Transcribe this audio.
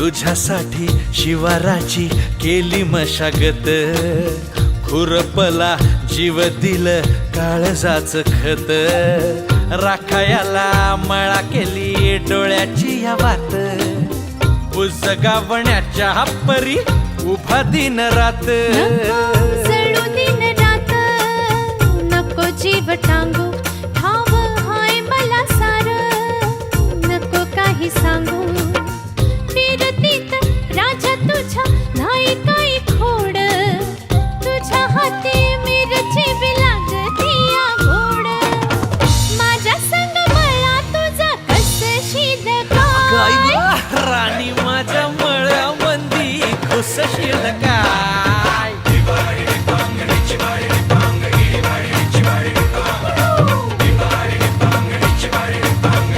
तुझ्यासाठी शिवाराची केली मशागत, खुरपला जीव दिलं काळजाच खत, राखायाला मळा केली डोळ्याची या वात, बुजगावण्याच्या परी उभा दिन रात, जळू दिन रात नको जीव टांगू, ठाव हाय मला सार नको काही सांगू, फिरतीत राजा तुझ्या नाही काही खोड, तुझ्या हाती मिरची बी लागती या गोड, माझ्या संग मला तुझा कस शीद काय राणी माझ्या मळ्यामंदी खुसशील का?